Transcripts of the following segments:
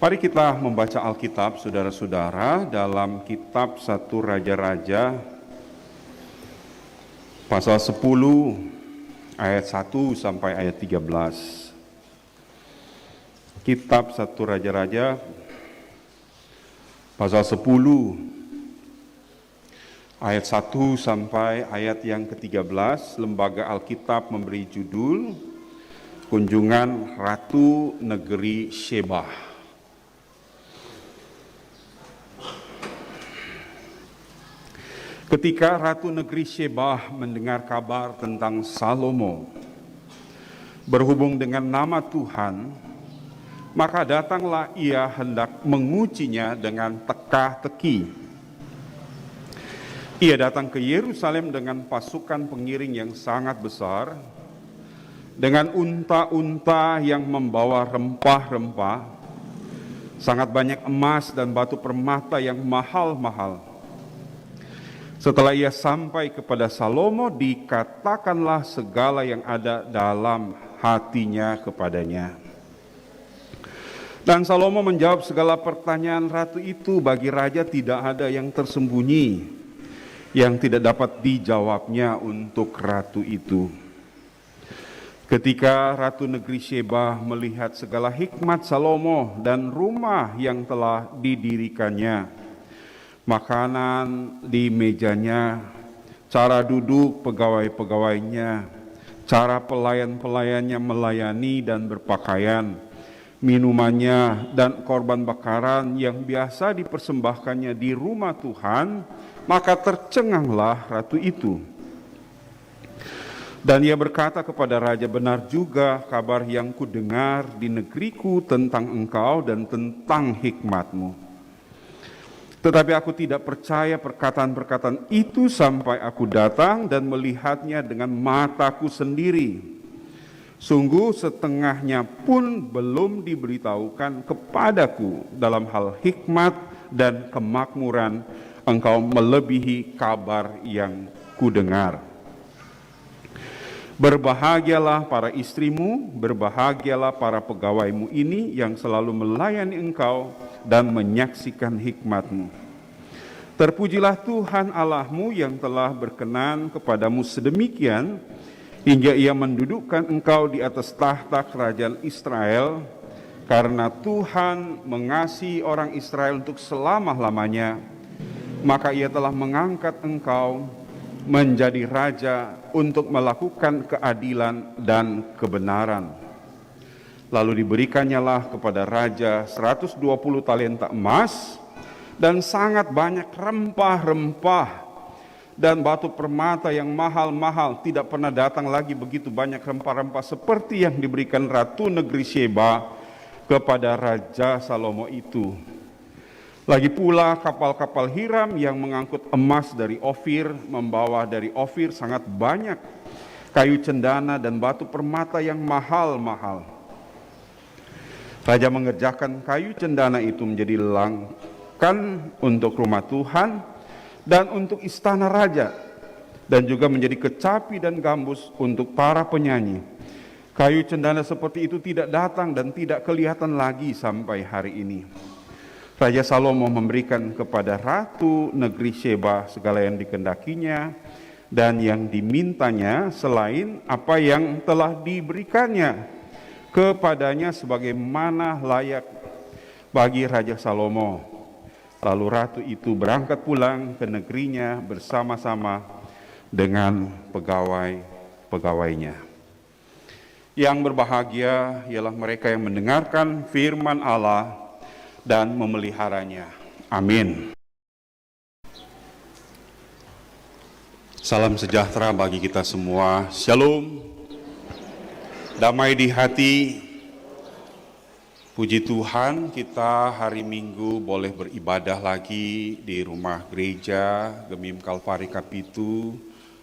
Mari kita membaca Alkitab, saudara-saudara, dalam kitab 1 Raja-Raja, pasal 10, ayat 1 sampai ayat 13. Kitab 1 Raja-Raja, pasal 10, ayat 1 sampai ayat yang ke-13, Lembaga Alkitab memberi judul, Kunjungan Ratu Negeri Sheba. Ketika Ratu Negeri Sheba mendengar kabar tentang Salomo berhubung dengan nama Tuhan, maka datanglah ia hendak mengujinya dengan teka-teki. Ia datang ke Yerusalem dengan pasukan pengiring yang sangat besar, dengan unta-unta yang membawa rempah-rempah, sangat banyak emas dan batu permata yang mahal-mahal. Setelah ia sampai kepada Salomo, dikatakanlah segala yang ada dalam hatinya kepadanya. Dan Salomo menjawab segala pertanyaan ratu itu. Bagi raja tidak ada yang tersembunyi yang tidak dapat dijawabnya untuk ratu itu. Ketika Ratu Negeri Sheba melihat segala hikmat Salomo dan rumah yang telah didirikannya, makanan di mejanya, cara duduk pegawai-pegawainya, cara pelayan-pelayannya melayani dan berpakaian, minumannya dan korban bakaran yang biasa dipersembahkannya di rumah Tuhan, maka tercenganglah ratu itu. Dan ia berkata kepada raja, benar juga kabar yang kudengar di negeriku tentang engkau dan tentang hikmatmu. Tetapi aku tidak percaya perkataan-perkataan itu sampai aku datang dan melihatnya dengan mataku sendiri. Sungguh setengahnya pun belum diberitahukan kepadaku dalam hal hikmat dan kemakmuran engkau melebihi kabar yang kudengar. Berbahagialah para istrimu, berbahagialah para pegawaimu ini yang selalu melayani engkau dan menyaksikan hikmatmu. Terpujilah Tuhan Allahmu yang telah berkenan kepadamu sedemikian, hingga ia mendudukkan engkau di atas tahta kerajaan Israel, karena Tuhan mengasihi orang Israel untuk selama-lamanya, maka ia telah mengangkat engkau menjadi raja untuk melakukan keadilan dan kebenaran. Lalu diberikannya kepada raja 120 talenta emas dan sangat banyak rempah-rempah dan batu permata yang mahal-mahal. Tidak pernah datang lagi begitu banyak rempah-rempah seperti yang diberikan Ratu Negeri Sheba kepada Raja Salomo itu. Lagi pula kapal-kapal Hiram yang mengangkut emas dari Ofir, membawa dari Ofir sangat banyak kayu cendana dan batu permata yang mahal-mahal. Raja mengerjakan kayu cendana itu menjadi langkan untuk rumah Tuhan dan untuk istana raja, dan juga menjadi kecapi dan gambus untuk para penyanyi. Kayu cendana seperti itu tidak datang dan tidak kelihatan lagi sampai hari ini. Raja Salomo memberikan kepada Ratu Negeri Sheba segala yang dikehendakinya dan yang dimintanya selain apa yang telah diberikannya kepadanya sebagaimana layak bagi Raja Salomo. Lalu ratu itu berangkat pulang ke negerinya bersama-sama dengan pegawai-pegawainya. Yang berbahagia ialah mereka yang mendengarkan firman Allah dan memeliharanya. Amin. Salam sejahtera bagi kita semua. Shalom. Damai di hati. Puji Tuhan, kita hari Minggu boleh beribadah lagi di rumah gereja Gemim Kalvari Kapitu.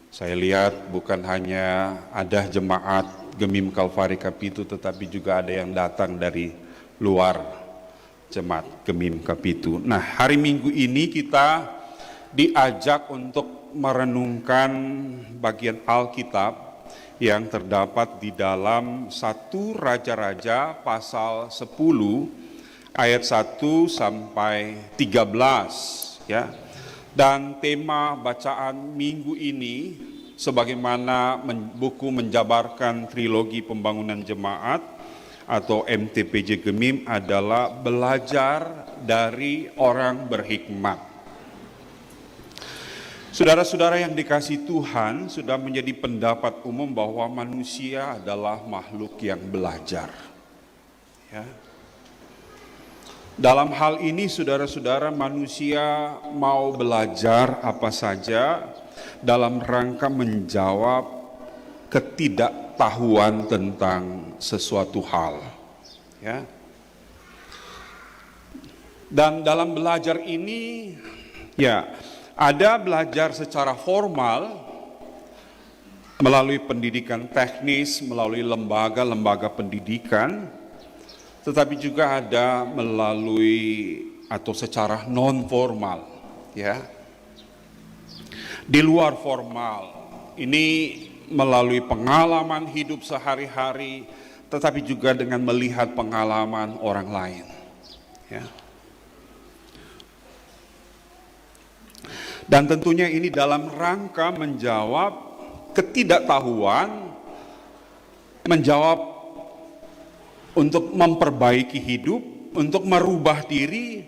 Saya lihat bukan hanya ada jemaat Gemim Kalvari Kapitu, tetapi juga ada yang datang dari luar jemaat Gemim Kapitu. Nah, hari Minggu ini kita diajak untuk merenungkan bagian Alkitab yang terdapat di dalam 1 Raja-Raja pasal 10 ayat 1 sampai 13 ya. Dan tema bacaan minggu ini sebagaimana buku menjabarkan trilogi pembangunan jemaat atau MTPJ Gemim adalah belajar dari orang berhikmat. Saudara-saudara yang dikasihi Tuhan, sudah menjadi pendapat umum bahwa manusia adalah makhluk yang belajar. Ya. Dalam hal ini saudara-saudara, manusia mau belajar apa saja dalam rangka menjawab ketidaktahuan tentang sesuatu hal. Ya. Dan dalam belajar ini, ya, ada belajar secara formal melalui pendidikan teknis, melalui lembaga-lembaga pendidikan, tetapi juga ada melalui atau secara non formal, ya. Di luar formal, ini melalui pengalaman hidup sehari-hari, tetapi juga dengan melihat pengalaman orang lain, ya. Dan tentunya ini dalam rangka menjawab ketidaktahuan, menjawab untuk memperbaiki hidup, untuk merubah diri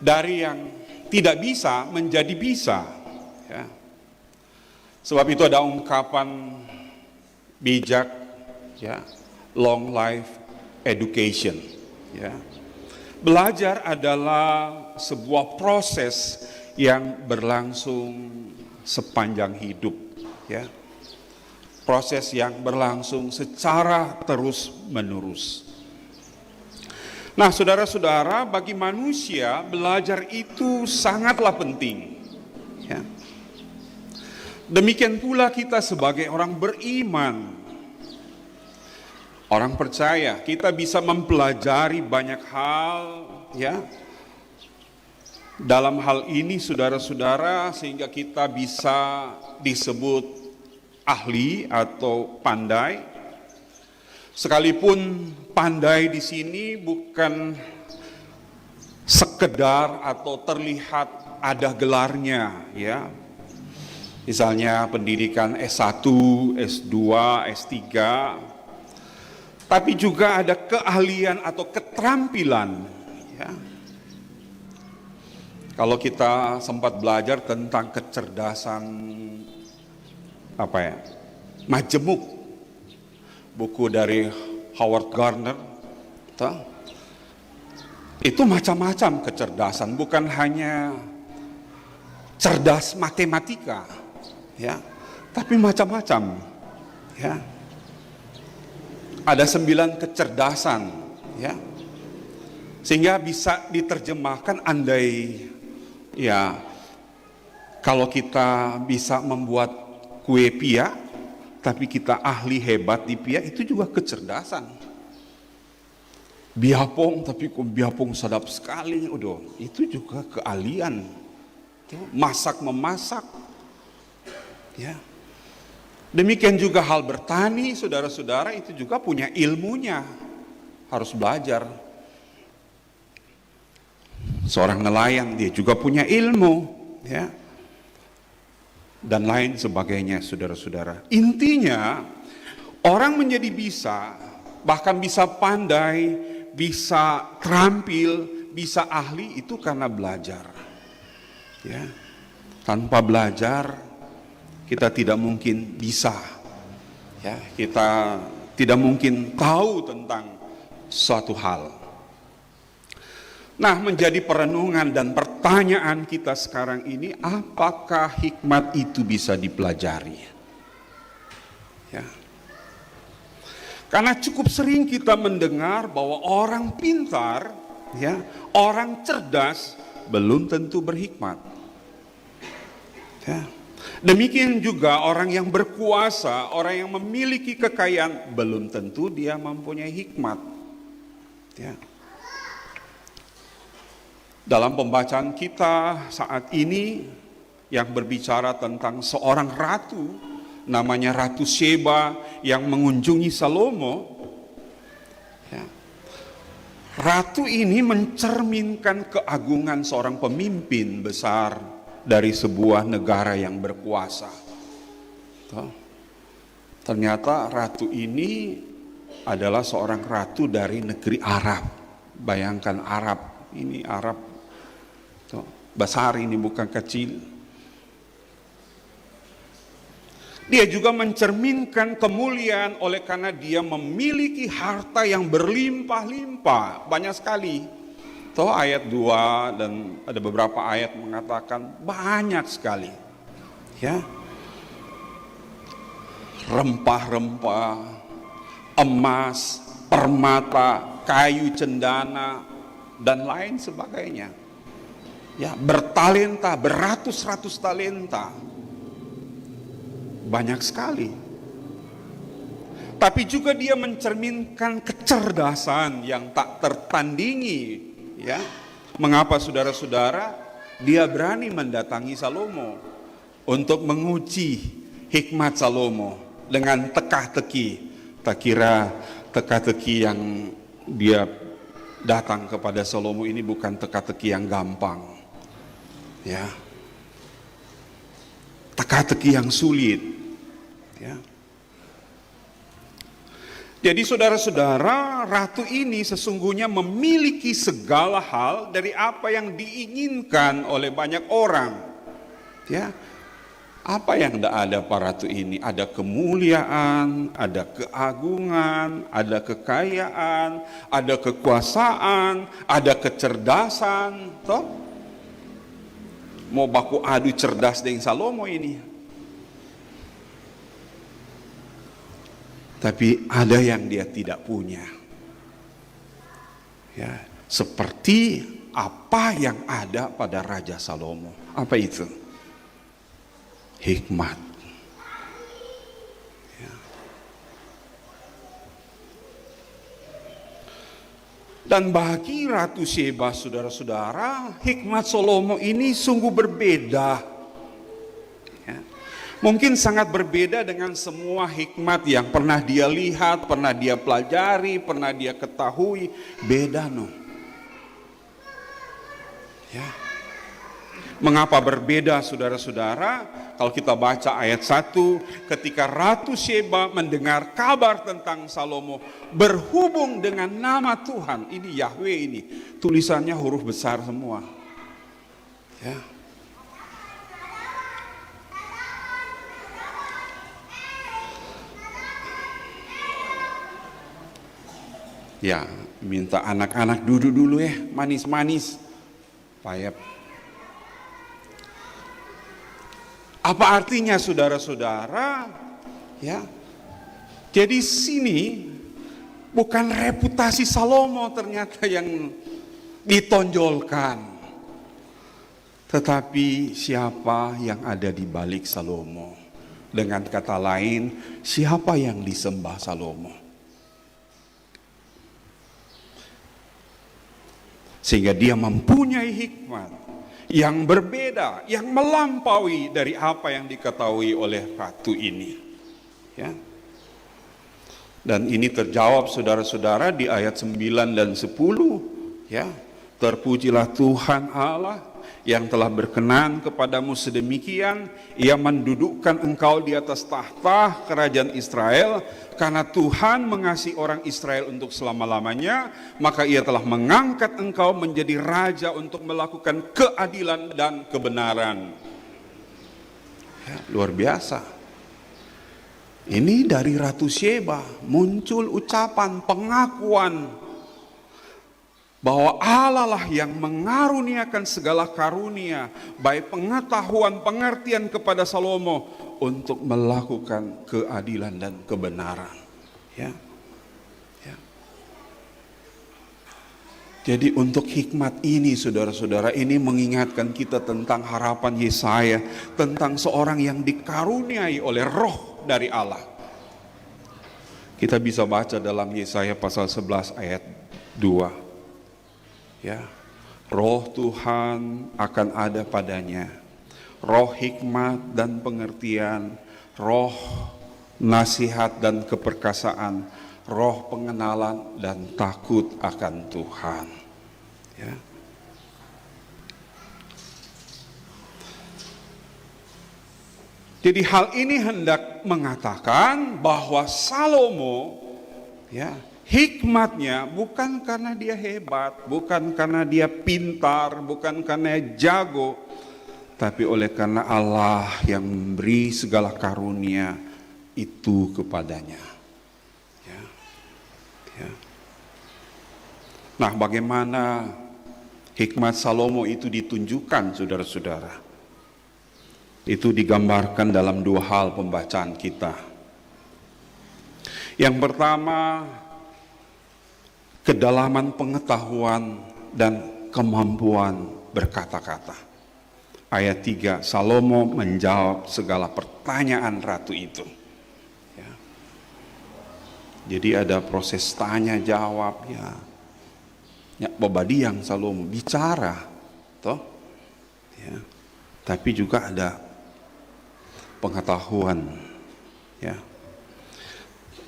dari yang tidak bisa menjadi bisa. Ya. Sebab itu ada ungkapan bijak, ya, long life education. Ya. Belajar adalah sebuah proses yang berlangsung sepanjang hidup. Ya. Proses yang berlangsung secara terus-menerus. Nah, saudara-saudara, bagi manusia belajar itu sangatlah penting. Ya. Demikian pula kita sebagai orang beriman, orang percaya, kita bisa mempelajari banyak hal, ya. Dalam hal ini, saudara-saudara, sehingga kita bisa disebut ahli atau pandai, sekalipun pandai di sini bukan sekedar atau terlihat ada gelarnya, ya. Misalnya pendidikan S1, S2, S3, tapi juga ada keahlian atau keterampilan, ya. Kalau kita sempat belajar tentang kecerdasan majemuk, buku dari Howard Gardner, itu macam-macam kecerdasan, bukan hanya cerdas matematika, ya, tapi macam-macam, ya. Ada 9 kecerdasan, ya, sehingga bisa diterjemahkan andai, ya, kalau kita bisa membuat kue pia, tapi kita ahli hebat di pia, itu juga kecerdasan. Biapong, tapi kok biapong sedap sekali, udah, itu juga keahlian. Masak memasak, ya. Demikian juga hal bertani, saudara-saudara, itu juga punya ilmunya, harus belajar. Seorang nelayan, dia juga punya ilmu, ya. Dan lain sebagainya, saudara-saudara. Intinya, orang menjadi bisa, bahkan bisa pandai, bisa terampil, bisa ahli, itu karena belajar. Ya. Tanpa belajar, kita tidak mungkin bisa. Ya, kita tidak mungkin tahu tentang suatu hal. Nah, menjadi perenungan dan pertanyaan kita sekarang ini, apakah hikmat itu bisa dipelajari? Ya. Karena cukup sering kita mendengar bahwa orang pintar, ya, orang cerdas belum tentu berhikmat. Ya. Demikian juga orang yang berkuasa, orang yang memiliki kekayaan, belum tentu dia mempunyai hikmat. Ya. Dalam pembacaan kita saat ini yang berbicara tentang seorang ratu, namanya Ratu Sheba yang mengunjungi Salomo. Ya. Ratu ini mencerminkan keagungan seorang pemimpin besar dari sebuah negara yang berkuasa. Ternyata ratu ini adalah seorang ratu dari negeri Arab. Bayangkan Arab, ini Arab besar, ini bukan kecil. Dia juga mencerminkan kemuliaan oleh karena dia memiliki harta yang berlimpah-limpah, banyak sekali. Toh ayat 2 dan ada beberapa ayat mengatakan banyak sekali. Ya. Rempah-rempah, emas, permata, kayu cendana dan lain sebagainya. Ya, bertalenta, beratus-ratus talenta. Banyak sekali. Tapi juga dia mencerminkan kecerdasan yang tak tertandingi, ya. Mengapa saudara-saudara dia berani mendatangi Salomo untuk menguji hikmat Salomo dengan teka-teki. Tak kira teka-teki yang dia datang kepada Salomo ini bukan teka-teki yang gampang. Ya. Teka-teki yang sulit. Ya. Jadi saudara-saudara, ratu ini sesungguhnya memiliki segala hal dari apa yang diinginkan oleh banyak orang. Ya. Apa yang tidak ada para ratu ini? Ada kemuliaan, ada keagungan, ada kekayaan, ada kekuasaan, ada kecerdasan. Toh? Mau baku adu cerdas dengan Salomo ini. Tapi ada yang dia tidak punya. Ya, seperti apa yang ada pada Raja Salomo. Apa itu? Hikmat. Ya. Dan bagi Ratu Sheba, saudara-saudara, hikmat Salomo ini sungguh berbeda. Mungkin sangat berbeda dengan semua hikmat yang pernah dia lihat, pernah dia pelajari, pernah dia ketahui. Beda Ya. Mengapa berbeda saudara-saudara? Kalau kita baca ayat 1, ketika Ratu Sheba mendengar kabar tentang Salomo berhubung dengan nama Tuhan, ini Yahweh ini, tulisannya huruf besar semua. Ya. Ya, minta anak-anak duduk dulu ya, manis-manis. Payap. Apa artinya saudara-saudara? Ya. Jadi sini bukan reputasi Salomo ternyata yang ditonjolkan. Tetapi siapa yang ada di balik Salomo? Dengan kata lain, siapa yang disembah Salomo? Sehingga dia mempunyai hikmat yang berbeda, yang melampaui dari apa yang diketahui oleh ratu ini. Ya. Dan ini terjawab saudara-saudara di ayat 9 dan 10. Ya. Terpujilah Tuhan Allah yang telah berkenan kepadamu sedemikian. Ia mendudukkan engkau di atas tahta kerajaan Israel. Karena Tuhan mengasihi orang Israel untuk selama-lamanya, maka ia telah mengangkat engkau menjadi raja untuk melakukan keadilan dan kebenaran. Ya, luar biasa. Ini dari Ratu Sheba muncul ucapan pengakuan bahwa Allah lah yang mengaruniakan segala karunia, baik pengetahuan, pengertian kepada Salomo untuk melakukan keadilan dan kebenaran. Ya. Ya. Jadi untuk hikmat ini saudara-saudara, ini mengingatkan kita tentang harapan Yesaya, tentang seorang yang dikaruniai oleh roh dari Allah. Kita bisa baca dalam Yesaya pasal 11 ayat 2. Ya, roh Tuhan akan ada padanya, roh hikmat dan pengertian, roh nasihat dan keperkasaan, roh pengenalan dan takut akan Tuhan. Ya. Jadi hal ini hendak mengatakan bahwa Salomo, ya, hikmatnya bukan karena dia hebat, bukan karena dia pintar, bukan karena dia jago, tapi oleh karena Allah yang memberi segala karunia itu kepadanya. Ya. Ya. Nah, bagaimana hikmat Salomo itu ditunjukkan, saudara-saudara? Itu digambarkan dalam dua hal pembacaan kita. Yang pertama, kedalaman pengetahuan dan kemampuan berkata-kata. Ayat 3, Salomo menjawab segala pertanyaan ratu itu. Ya. Jadi ada proses tanya jawab, ya. Ya, Bobadiang Salomo bicara, toh. Ya. Tapi juga ada pengetahuan, ya.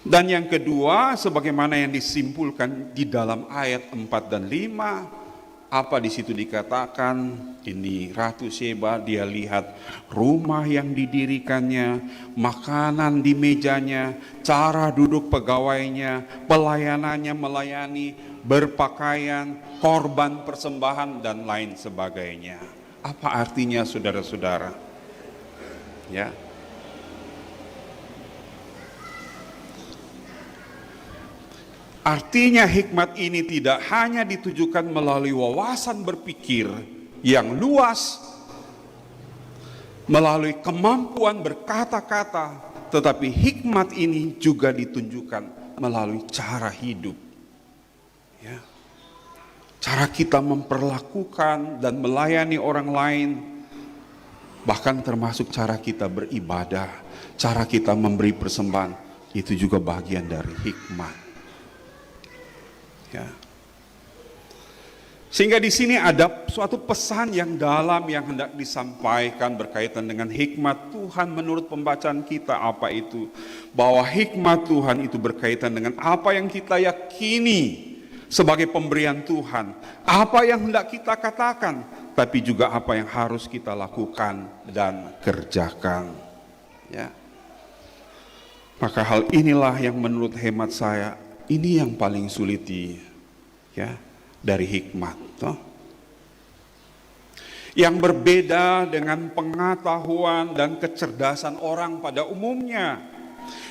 Dan yang kedua, sebagaimana yang disimpulkan di dalam ayat 4 dan 5, apa di situ dikatakan? Ini Ratu Sheba, dia lihat rumah yang didirikannya, makanan di mejanya, cara duduk pegawainya, pelayanannya melayani, berpakaian, korban persembahan dan lain sebagainya. Apa artinya, saudara-saudara? Ya. Artinya hikmat ini tidak hanya ditujukan melalui wawasan berpikir yang luas, melalui kemampuan berkata-kata, tetapi hikmat ini juga ditunjukkan melalui cara hidup. Ya. Cara kita memperlakukan dan melayani orang lain, bahkan termasuk cara kita beribadah, cara kita memberi persembahan, itu juga bagian dari hikmat. Ya. Sehingga di sini ada suatu pesan yang dalam yang hendak disampaikan berkaitan dengan hikmat Tuhan menurut pembacaan kita. Apa itu? Bahwa hikmat Tuhan itu berkaitan dengan apa yang kita yakini sebagai pemberian Tuhan, apa yang hendak kita katakan, tapi juga apa yang harus kita lakukan dan kerjakan. Ya. Maka hal inilah yang menurut hemat saya, ini yang paling sulit dari hikmat. Toh. Yang berbeda dengan pengetahuan dan kecerdasan orang pada umumnya,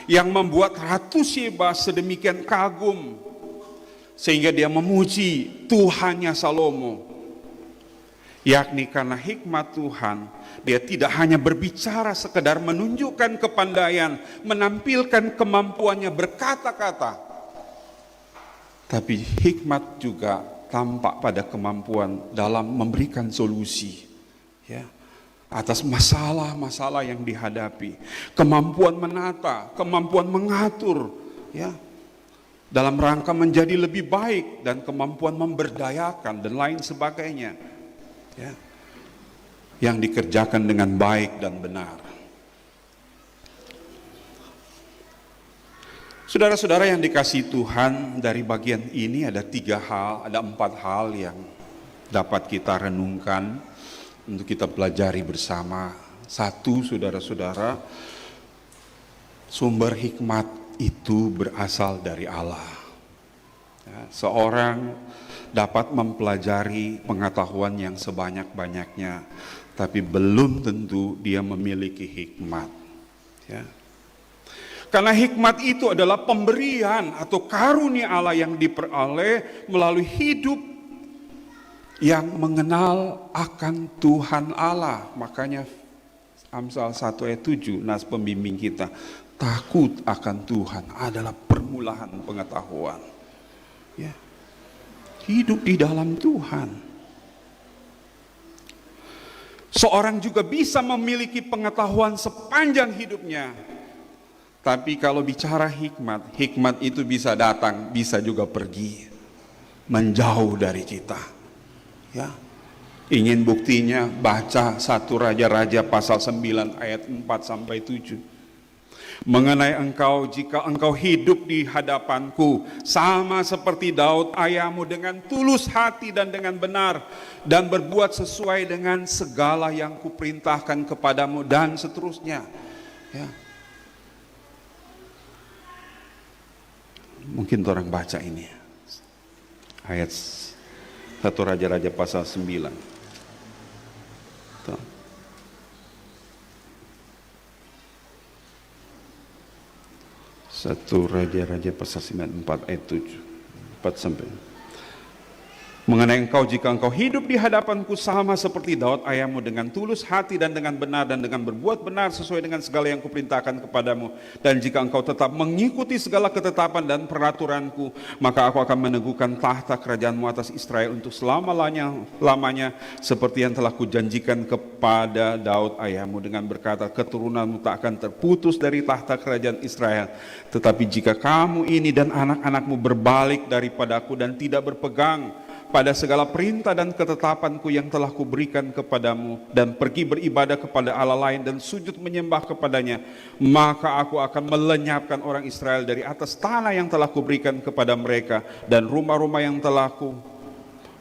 yang membuat Ratu Sheba sedemikian kagum sehingga dia memuji Tuhannya Salomo. Yakni karena hikmat Tuhan, dia tidak hanya berbicara sekedar menunjukkan kepandaian, menampilkan kemampuannya berkata-kata, tapi hikmat juga tampak pada kemampuan dalam memberikan solusi, ya, atas masalah-masalah yang dihadapi. Kemampuan menata, kemampuan mengatur, ya, dalam rangka menjadi lebih baik, dan kemampuan memberdayakan dan lain sebagainya, ya, yang dikerjakan dengan baik dan benar. Saudara-saudara yang dikasihi Tuhan, dari bagian ini ada 4 hal yang dapat kita renungkan untuk kita pelajari bersama. 1, saudara-saudara, sumber hikmat itu berasal dari Allah. Ya, seorang dapat mempelajari pengetahuan yang sebanyak-banyaknya, tapi belum tentu dia memiliki hikmat. Ya. Karena hikmat itu adalah pemberian atau karunia Allah yang diperoleh melalui hidup yang mengenal akan Tuhan Allah. Makanya Amsal 1 ayat 7, nas pembimbing kita, takut akan Tuhan adalah permulaan pengetahuan. Ya. Hidup di dalam Tuhan. Seorang juga bisa memiliki pengetahuan sepanjang hidupnya. Tapi kalau bicara hikmat, hikmat itu bisa datang, bisa juga pergi, menjauh dari kita. Ya. Ingin buktinya, baca 1 Raja-Raja pasal 9 ayat 4 sampai 7. Mengenai engkau, jika engkau hidup di hadapanku sama seperti Daud ayahmu, dengan tulus hati dan dengan benar, dan berbuat sesuai dengan segala yang kuperintahkan kepadamu, dan seterusnya. Ya. Mungkin orang baca ini ayat 1 Raja-Raja pasal 9. Tuh. 1 Raja-Raja pasal 9 4 ayat 7 4 sampai. Mengenai engkau, jika engkau hidup di hadapanku sama seperti Daud ayahmu, dengan tulus hati dan dengan benar, dan dengan berbuat benar sesuai dengan segala yang kuperintahkan kepadamu, dan jika engkau tetap mengikuti segala ketetapan dan peraturanku, maka aku akan meneguhkan tahta kerajaanmu atas Israel untuk selama-lamanya, seperti yang telah kujanjikan kepada Daud ayahmu, dengan berkata, keturunanmu tak akan terputus dari tahta kerajaan Israel. Tetapi jika kamu ini dan anak-anakmu berbalik daripadaku dan tidak berpegang pada segala perintah dan ketetapanku yang telah kuberikan kepadamu, dan pergi beribadah kepada Allah lain dan sujud menyembah kepadanya, maka aku akan melenyapkan orang Israel dari atas tanah yang telah kuberikan kepada mereka, dan rumah-rumah yang telah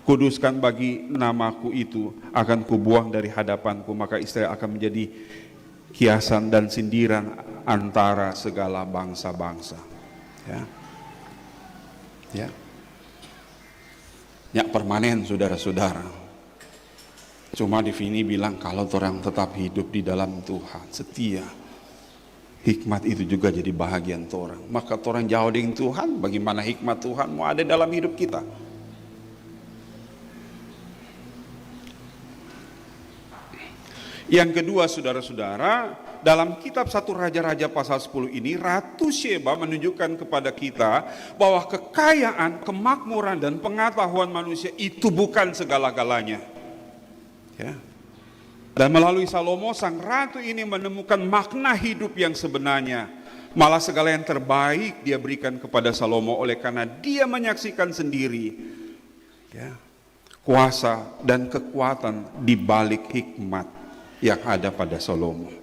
kuduskan bagi namaku itu akan kubuang dari hadapanku. Maka Israel akan menjadi kiasan dan sindiran antara segala bangsa-bangsa. Ya. Ya, permanen saudara-saudara. Cuma di sini bilang kalau orang tetap hidup di dalam Tuhan, setia, hikmat itu juga jadi bahagian orang. Maka orang jauh dengan Tuhan, bagaimana hikmat Tuhan mau ada dalam hidup kita? Yang kedua saudara-saudara, dalam kitab 1 Raja-Raja pasal 10 ini, Ratu Sheba menunjukkan kepada kita bahwa kekayaan, kemakmuran, dan pengetahuan manusia itu bukan segala-galanya. Ya. Dan melalui Salomo, sang ratu ini menemukan makna hidup yang sebenarnya. Malah segala yang terbaik dia berikan kepada Salomo, oleh karena dia menyaksikan sendiri kuasa dan kekuatan di balik hikmat yang ada pada Salomo.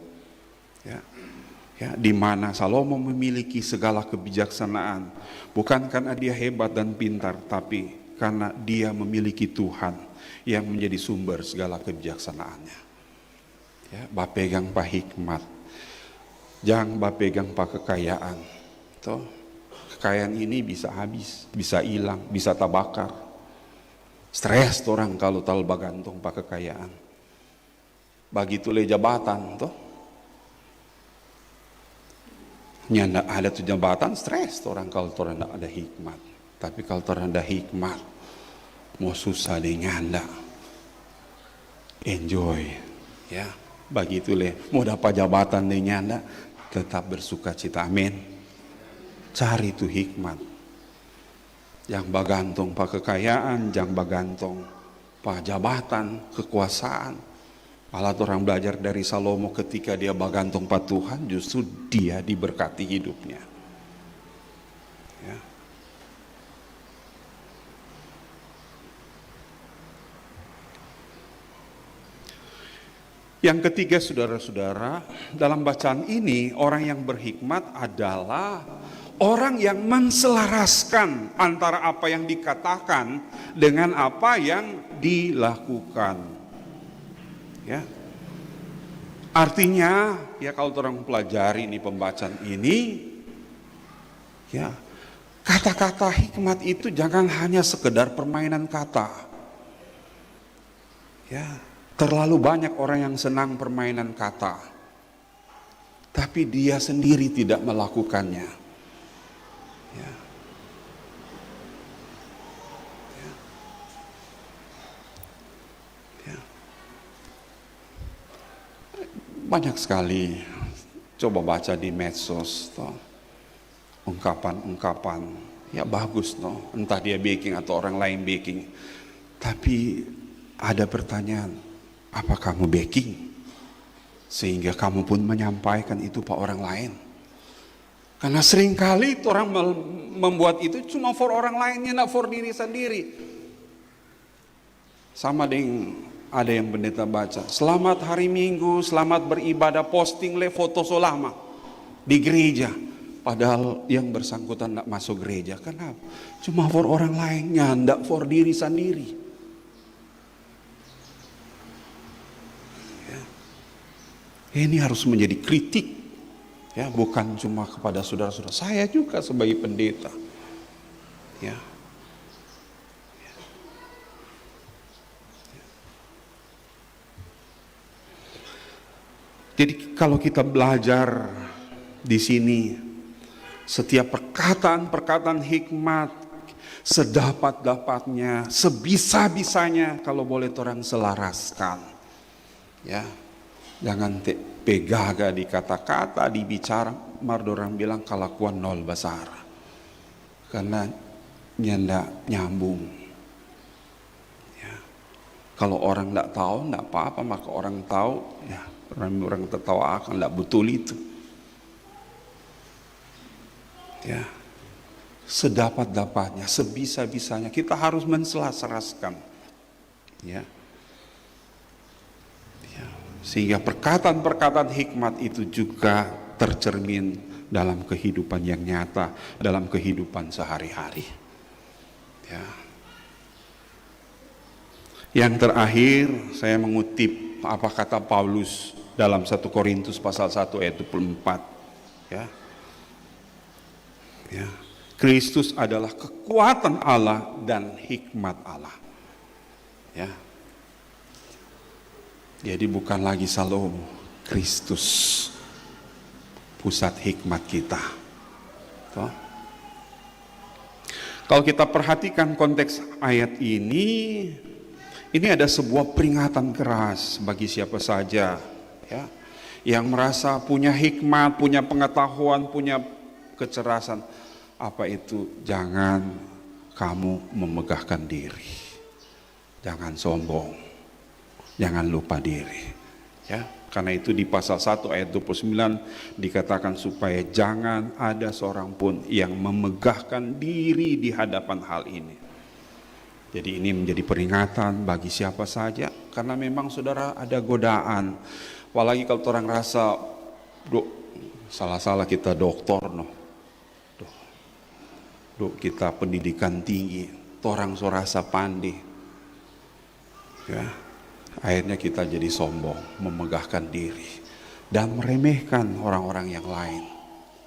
Di mana Salomo memiliki segala kebijaksanaan, bukan karena dia hebat dan pintar, tapi karena dia memiliki Tuhan yang menjadi sumber segala kebijaksanaannya. Bapegang pa hikmat, jangan bapegang pa kekayaan. Kekayaan ini bisa habis, bisa hilang, bisa tabakar. Stres orang kalau tal bagantung pa kekayaan. Begitu le jabatan nyanda ada tuh jabatan, stres orang kalau orang tidak ada hikmat. Tapi kalau orang ada hikmat, mau susah deh nyanda, enjoy, ya. Begitu le, mau dapat jabatan deh nyanda, tetap bersuka cita, amin. Cari tuh hikmat, yang bagantung pak kekayaan, jangan bagantung pak jabatan, kekuasaan. Malah orang belajar dari Salomo, ketika dia bergantung pada Tuhan, justru dia diberkati hidupnya. Yang ketiga saudara-saudara, dalam bacaan ini orang yang berhikmat adalah orang yang menselaraskan antara apa yang dikatakan dengan apa yang dilakukan. Artinya kalau orang pelajari ini pembacaan ini, kata-kata hikmat itu jangan hanya sekedar permainan kata. Terlalu banyak orang yang senang permainan kata, tapi dia sendiri tidak melakukannya. Banyak sekali, coba baca di medsos, ungkapan-ungkapan, bagus, entah dia baking atau orang lain baking. Tapi ada pertanyaan, apa kamu baking? Sehingga kamu pun menyampaikan itu pada orang lain. Karena seringkali orang membuat itu cuma for orang lainnya, tidak for diri sendiri. Sama dengan ada yang pendeta baca, selamat hari Minggu, selamat beribadah, posting le foto solama. di gereja, padahal yang bersangkutan tidak masuk gereja. Kenapa? Cuma for orang lain, nyandak for diri sendiri. Ya. Ini harus menjadi kritik, ya, bukan cuma kepada saudara-saudara, saya juga sebagai pendeta. Ya. Jadi kalau kita belajar di sini, setiap perkataan hikmat sedapat-dapatnya, sebisa-bisanya, kalau boleh orang selaraskan. Ya, jangan pegaga di kata-kata, dibicara, orang bilang kelakuan nol besar, karena nyanda nyambung. Ya, kalau orang tidak tahu, tidak apa-apa, maka orang tahu, ya. Orang tertawa akan tidak betul itu. Ya, sedapat-dapatnya, sebisa-bisanya kita harus menselaraskan. Ya. Ya. Sehingga perkataan-perkataan hikmat itu juga tercermin dalam kehidupan yang nyata, dalam kehidupan sehari-hari. Ya. Yang terakhir, saya mengutip apa kata Paulus dalam 1 Korintus pasal 1 ayat 24. Ya. Ya. Kristus adalah kekuatan Allah dan hikmat Allah. Ya. Jadi bukan lagi Salomo, Kristus pusat hikmat kita. Tuh. Kalau kita perhatikan konteks ayat ini ada sebuah peringatan keras bagi siapa saja, ya, yang merasa punya hikmat, punya pengetahuan, punya kecerdasan. Apa itu? Jangan kamu memegahkan diri, jangan sombong, jangan lupa diri. Ya, karena itu di pasal 1 ayat 29 dikatakan supaya jangan ada seorang pun yang memegahkan diri di hadapan hal ini. Jadi ini menjadi peringatan bagi siapa saja, karena memang saudara ada godaan. Apalagi kalau orang rasa, salah-salah kita doktor, kita pendidikan tinggi, orang so rasa pandai. Ya, akhirnya kita jadi sombong, memegahkan diri, dan meremehkan orang-orang yang lain,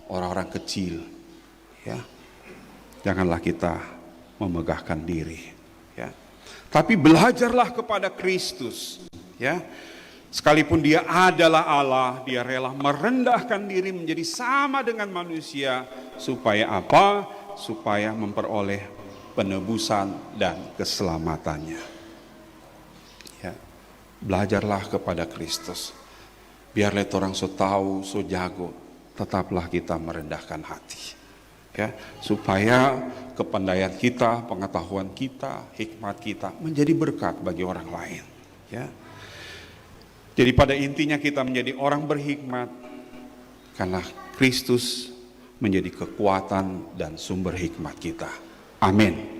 orang-orang kecil. Ya, janganlah kita memegahkan diri. Ya. Tapi belajarlah kepada Kristus, ya. Sekalipun dia adalah Allah, dia rela merendahkan diri menjadi sama dengan manusia, supaya apa? Supaya memperoleh penebusan dan keselamatannya. Ya. Belajarlah kepada Kristus. Biarlah orang so tahu, so jago, tetaplah kita merendahkan hati. Ya, supaya kepandaian kita, pengetahuan kita, hikmat kita menjadi berkat bagi orang lain. Ya. Jadi pada intinya kita menjadi orang berhikmat karena Kristus menjadi kekuatan dan sumber hikmat kita. Amin.